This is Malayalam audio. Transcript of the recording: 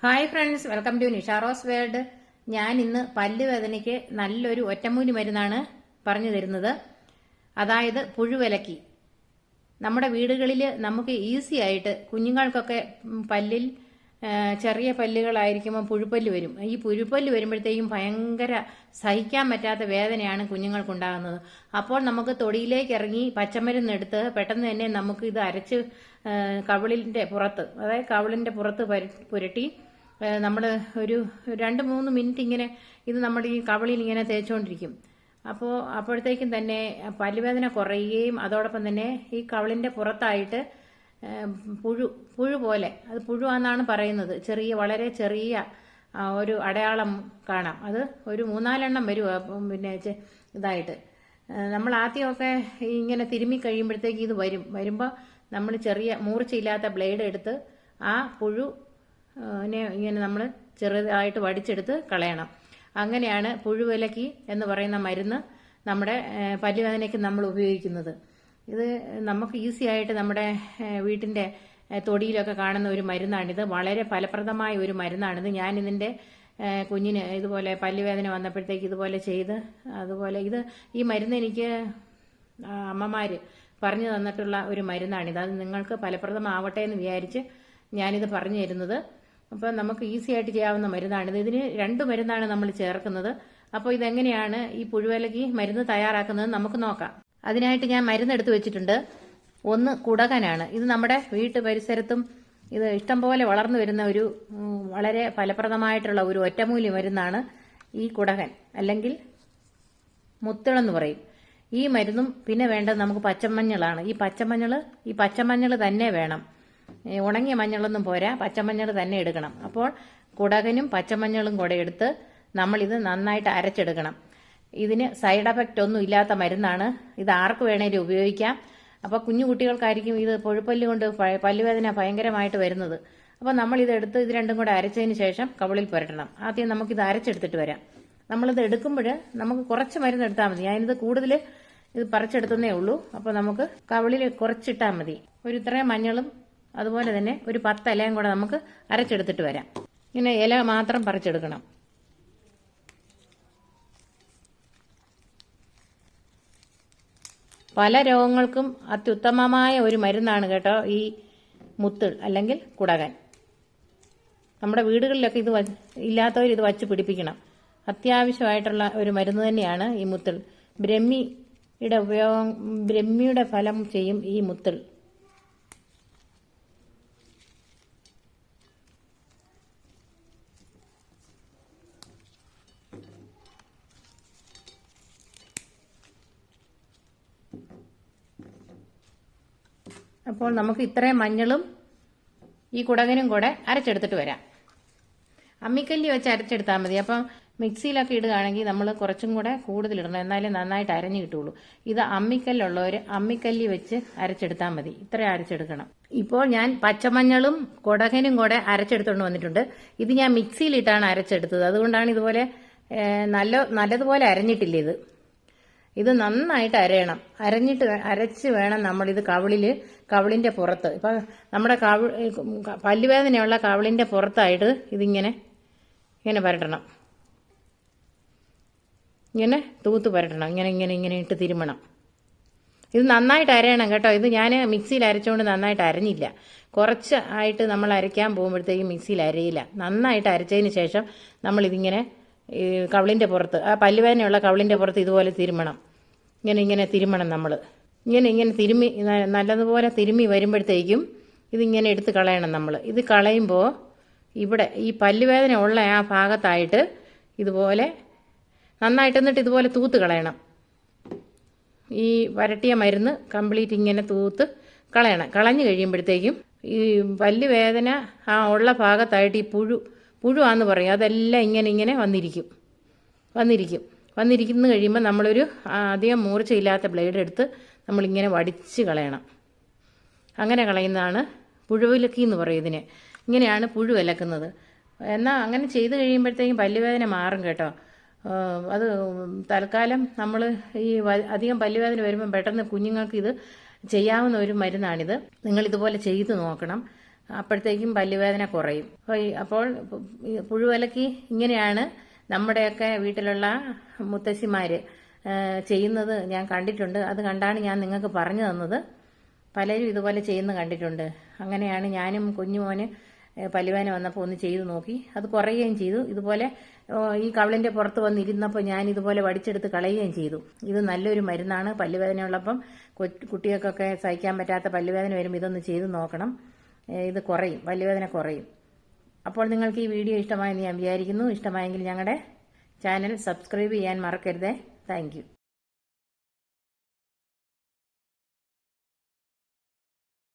Hi friends, welcome to Nisha Rose world. ഞാൻ ഇന്ന് പല്ലുവേദനയ്ക്ക് നല്ലൊരു ഒറ്റമൂലി മരുന്നാണ് പറഞ്ഞു തരുന്നത്. അതായത് പുഴുവിലക്കി. നമ്മുടെ വീടുകളിൽ നമുക്ക് ഈസി ആയിട്ട് കുഞ്ഞുങ്ങൾക്കൊക്കെ പല്ലിൽ ചെറിയ പല്ലുകളായിരിക്കുമ്പോൾ പുഴുപ്പല്ല് വരും. ഈ പുഴുപ്പല്ല് വരുമ്പോഴത്തേക്കും ഭയങ്കര സഹിക്കാൻ പറ്റാത്ത വേദനയാണ് കുഞ്ഞുങ്ങൾക്കുണ്ടാകുന്നത്. അപ്പോൾ നമുക്ക് തൊടിയിലേക്ക് ഇറങ്ങി പച്ചമരുന്നെടുത്ത് പെട്ടെന്ന് തന്നെ നമുക്ക് ഇത് അരച്ച് കവിളിൻ്റെ പുറത്ത്, അതായത് കവിളിൻ്റെ പുറത്ത് പുരട്ടി നമ്മൾ ഒരു 2-3 മിനിറ്റ് ഇങ്ങനെ ഇത് നമ്മുടെ ഈ കവിളിൽ ഇങ്ങനെ തേച്ചുകൊണ്ടിരിക്കും. അപ്പോഴത്തേക്കും തന്നെ പല്ലുവേദന കുറയുകയും അതോടൊപ്പം തന്നെ ഈ കവിളിൻ്റെ പുറത്തായിട്ട് പുഴു പോലെ, അത് പുഴുവാന്നാണ് പറയുന്നത്, വളരെ ചെറിയ ഒരു അടയാളം കാണാം. അത് ഒരു 3-4 വരും. പിന്നെ ഇതായിട്ട് നമ്മൾ ആദ്യമൊക്കെ ഇങ്ങനെ തിരുമ്മി കഴിയുമ്പോഴത്തേക്ക് ഇത് വരുമ്പോൾ നമ്മൾ ചെറിയ മൂർച്ചയില്ലാത്ത ബ്ലേഡ് എടുത്ത് ആ ഇങ്ങനെ നമ്മൾ ചെറുതായിട്ട് വടിച്ചെടുത്ത് കളയണം. അങ്ങനെയാണ് പുഴുവിലക്കി എന്ന് പറയുന്ന മരുന്ന് നമ്മുടെ പല്ലുവേദനയ്ക്ക് നമ്മൾ ഉപയോഗിക്കുന്നത്. ഇത് നമുക്ക് ഈസി ആയിട്ട് നമ്മുടെ വീട്ടിൻ്റെ തൊടിയിലൊക്കെ കാണുന്ന ഒരു മരുന്നാണിത്. വളരെ ഫലപ്രദമായ ഒരു മരുന്നാണിത്. ഞാനിതിൻ്റെ കുഞ്ഞിന് ഇതുപോലെ പല്ലുവേദന വന്നപ്പോഴത്തേക്ക് ഇതുപോലെ ചെയ്ത്, അതുപോലെ ഈ മരുന്ന് എനിക്ക് അമ്മമാർ പറഞ്ഞു തന്നിട്ടുള്ള ഒരു മരുന്നാണിത്. അത് നിങ്ങൾക്ക് ഫലപ്രദമാവട്ടെ എന്ന് വിചാരിച്ച് ഞാനിത് പറഞ്ഞു തരുന്നത്. അപ്പോൾ നമുക്ക് ഈസി ആയിട്ട് ചെയ്യാവുന്ന മരുന്നാണിത്. ഇതിന് 2 മരുന്നാണ് നമ്മൾ ചേർക്കുന്നത്. അപ്പോൾ ഇതെങ്ങനെയാണ് ഈ പുഴുവിലക്കി മരുന്ന് തയ്യാറാക്കുന്നത് നമുക്ക് നോക്കാം. അതിനായിട്ട് ഞാൻ മരുന്ന് എടുത്തു വെച്ചിട്ടുണ്ട്. ഒന്ന് കുടകനാണ്. ഇത് നമ്മുടെ വീട്ടു പരിസരത്തും ഇത് ഇഷ്ടംപോലെ വളർന്നു വരുന്ന ഒരു വളരെ ഫലപ്രദമായിട്ടുള്ള ഒരു ഒറ്റമൂലി മരുന്നാണ് ഈ കുടകൻ, അല്ലെങ്കിൽ മുത്തിളെന്ന് പറയും. ഈ മരുന്നും പിന്നെ വേണ്ടത് നമുക്ക് പച്ചമഞ്ഞളാണ്. ഈ പച്ചമഞ്ഞൾ തന്നെ വേണം. ഉണങ്ങിയ മഞ്ഞളൊന്നും പോരാ, പച്ചമഞ്ഞൾ തന്നെ എടുക്കണം. അപ്പോൾ കുടകനും പച്ചമഞ്ഞളും കൂടെ എടുത്ത് നമ്മളിത് നന്നായിട്ട് അരച്ചെടുക്കണം. ഇതിന് സൈഡ് എഫക്റ്റ് ഒന്നും ഇല്ലാത്ത മരുന്നാണ്. ഇത് ആർക്ക് വേണേലും ഉപയോഗിക്കാം. അപ്പോൾ കുഞ്ഞു കുട്ടികൾക്കായിരിക്കും ഇത് പുഴുപ്പല്ല് കൊണ്ട് പല്ലുവേദന ഭയങ്കരമായിട്ട് വരുന്നത്. അപ്പോൾ നമ്മളിതെടുത്ത് ഇത് രണ്ടും കൂടെ അരച്ചതിന് ശേഷം കവിളിൽ പുരട്ടണം. ആദ്യം നമുക്കിത് അരച്ചെടുത്തിട്ട് വരാം. നമ്മളിത് എടുക്കുമ്പോൾ നമുക്ക് കുറച്ച് മരുന്ന് എടുത്താൽ മതി. ഞാനിത് കൂടുതൽ ഇത് പറിച്ചെടുത്തേ ഉള്ളൂ. അപ്പോൾ നമുക്ക് കവിളിൽ കുറച്ചിട്ടാൽ മതി. ഇത്രയും മഞ്ഞളും അതുപോലെ തന്നെ ഒരു 10 ഇലയും കൂടെ നമുക്ക് അരച്ചെടുത്തിട്ട് വരാം. ഇങ്ങനെ ഇല മാത്രം പറിച്ചെടുക്കണം. പല രോഗങ്ങൾക്കും അത്യുത്തമമായ ഒരു മരുന്നാണ് കേട്ടോ ഈ മുത്തിൾ അല്ലെങ്കിൽ കുടകൻ. നമ്മുടെ വീടുകളിലൊക്കെ ഇത് ഇല്ലാത്തവർ ഇത് വച്ച് പിടിപ്പിക്കണം. അത്യാവശ്യമായിട്ടുള്ള ഒരു മരുന്ന് തന്നെയാണ് ഈ മുത്തിൾ. ബ്രഹ്മിയുടെ ഫലം ചെയ്യും ഈ മുത്തിൾ. അപ്പോൾ നമുക്ക് ഇത്രയും മഞ്ഞളും ഈ കുടകനും കൂടെ അരച്ചെടുത്തിട്ട് വരാം. അമ്മിക്കല്ലി വെച്ച് അരച്ചെടുത്താൽ മതി. അപ്പം മിക്സിയിലൊക്കെ ഇടുകയാണെങ്കിൽ നമ്മൾ കുറച്ചും കൂടെ കൂടുതലിടണം, എന്നാലേ നന്നായിട്ട് അരഞ്ഞു കിട്ടുള്ളൂ. ഇത് അമ്മിക്കല്ലുള്ളവർ അമ്മിക്കല്ലി വെച്ച് അരച്ചെടുത്താൽ മതി. ഇത്രയും അരച്ചെടുക്കണം. ഇപ്പോൾ ഞാൻ പച്ചമഞ്ഞളും കുടകനും കൂടെ അരച്ചെടുത്തുകൊണ്ട് വന്നിട്ടുണ്ട്. ഇത് ഞാൻ മിക്സിയിലിട്ടാണ് അരച്ചെടുത്തത്. അതുകൊണ്ടാണ് ഇതുപോലെ നല്ലതുപോലെ അരഞ്ഞിട്ടില്ല. ഇത് നന്നായിട്ട് അരയണം. അരച്ച് വേണം നമ്മളിത് കവിളിന്റെ പുറത്ത്, ഇപ്പം നമ്മുടെ പല്ലുവേദനയുള്ള കവിളിന്റെ പുറത്തായിട്ട് ഇതിങ്ങനെ പരട്ടണം. ഇങ്ങനെ തൂത്ത് പരട്ടണം. ഇങ്ങനെ ഇട്ട് തിരുമണം. ഇത് നന്നായിട്ട് അരയണം കേട്ടോ. ഇത് ഞാൻ മിക്സിയിൽ അരച്ചുകൊണ്ട് നന്നായിട്ട് അരഞ്ഞില്ല. കുറച്ച് ആയിട്ട് നമ്മൾ അരയ്ക്കാൻ പോകുമ്പോഴത്തേക്കും മിക്സിയിൽ അരയില്ല. നന്നായിട്ട് അരച്ചതിന് ശേഷം നമ്മളിതിങ്ങനെ കവിളിന്റെ പുറത്ത്, ആ പല്ലുവേദനയുള്ള കവിളിന്റെ പുറത്ത് ഇതുപോലെ തിരുമണം. ഇങ്ങനെ തിരുമണം. നമ്മൾ ഇങ്ങനെ തിരുമ്മി നല്ലതുപോലെ തിരുമ്മി വരുമ്പോഴത്തേക്കും ഇതിങ്ങനെ എടുത്ത് കളയണം. നമ്മൾ ഇത് കളയുമ്പോൾ ഇവിടെ ഈ പല്ലുവേദന ഉള്ള ആ ഭാഗത്തായിട്ട് ഇതുപോലെ നന്നായിട്ട് എന്നിട്ട് ഇതുപോലെ തൂത്ത് കളയണം. ഈ വരട്ടിയ മരുന്ന് കംപ്ലീറ്റ് ഇങ്ങനെ തൂത്ത് കളയണം. കളഞ്ഞു കഴിയുമ്പോഴത്തേക്കും ഈ പല്ലുവേദന ആ ഉള്ള ഭാഗത്തായിട്ട് ഈ പുഴുവാന്ന് പറയും, അതെല്ലാം ഇങ്ങനെ വന്നിരിക്കുന്നു കഴിയുമ്പോൾ നമ്മളൊരു അധികം മൂർച്ചയില്ലാത്ത ബ്ലേഡ് എടുത്ത് നമ്മളിങ്ങനെ വടിച്ച് കളയണം. അങ്ങനെ കളയുന്നതാണ് പുഴുവിലക്കി എന്ന് പറയും ഇതിന്. ഇങ്ങനെയാണ് പുഴു വിലക്കുന്നത്. എന്നാൽ അങ്ങനെ ചെയ്ത് കഴിയുമ്പോഴത്തേക്കും പല്ലുവേദന മാറും കേട്ടോ. അത് തൽക്കാലം നമ്മൾ ഈ അധികം പല്ലുവേദന വരുമ്പോൾ പെട്ടെന്ന് കുഞ്ഞുങ്ങൾക്ക് ഇത് ചെയ്യാവുന്ന ഒരു മരുന്നാണിത്. നിങ്ങൾ ഇതുപോലെ ചെയ്ത് നോക്കണം. അപ്പോഴത്തേക്കും പല്ലുവേദന കുറയും. അപ്പോൾ പുഴുവിലക്കി ഇങ്ങനെയാണ് നമ്മുടെയൊക്കെ വീട്ടിലുള്ള മുത്തശ്ശിമാർ ചെയ്യുന്നത് ഞാൻ കണ്ടിട്ടുണ്ട്. അത് കണ്ടാണ് ഞാൻ നിങ്ങൾക്ക് പറഞ്ഞു തന്നത്. പലരും ഇതുപോലെ ചെയ്യുന്ന കണ്ടിട്ടുണ്ട്. അങ്ങനെയാണ് ഞാനും കുഞ്ഞുമോന് പല്ലുവേദന വന്നപ്പോൾ ഒന്ന് ചെയ്തു നോക്കി. അത് കുറയുകയും ചെയ്തു. ഇതുപോലെ ഈ കവിളിൻ്റെ പുറത്ത് വന്നിരുന്നപ്പോൾ ഞാൻ ഇതുപോലെ വടിച്ചെടുത്ത് കളയുകയും ചെയ്തു. ഇത് നല്ലൊരു മരുന്നാണ്. പല്ലുവേദന ഉള്ളപ്പം കുട്ടികൾക്കൊക്കെ സഹിക്കാൻ പറ്റാത്ത പല്ലുവേദന വരുമ്പോൾ ഇതൊന്ന് ചെയ്തു നോക്കണം. ഇത് കുറയും, പല്ലുവേദന കുറയും. അപ്പോൾ നിങ്ങൾക്ക് ഈ വീഡിയോ ഇഷ്ടമായെന്ന് ഞാൻ വിചാരിക്കുന്നു. ഇഷ്ടമായെങ്കിൽ ഞങ്ങളുടെ ചാനൽ സബ്സ്ക്രൈബ് ചെയ്യാൻ മറക്കരുതേ. Thank you.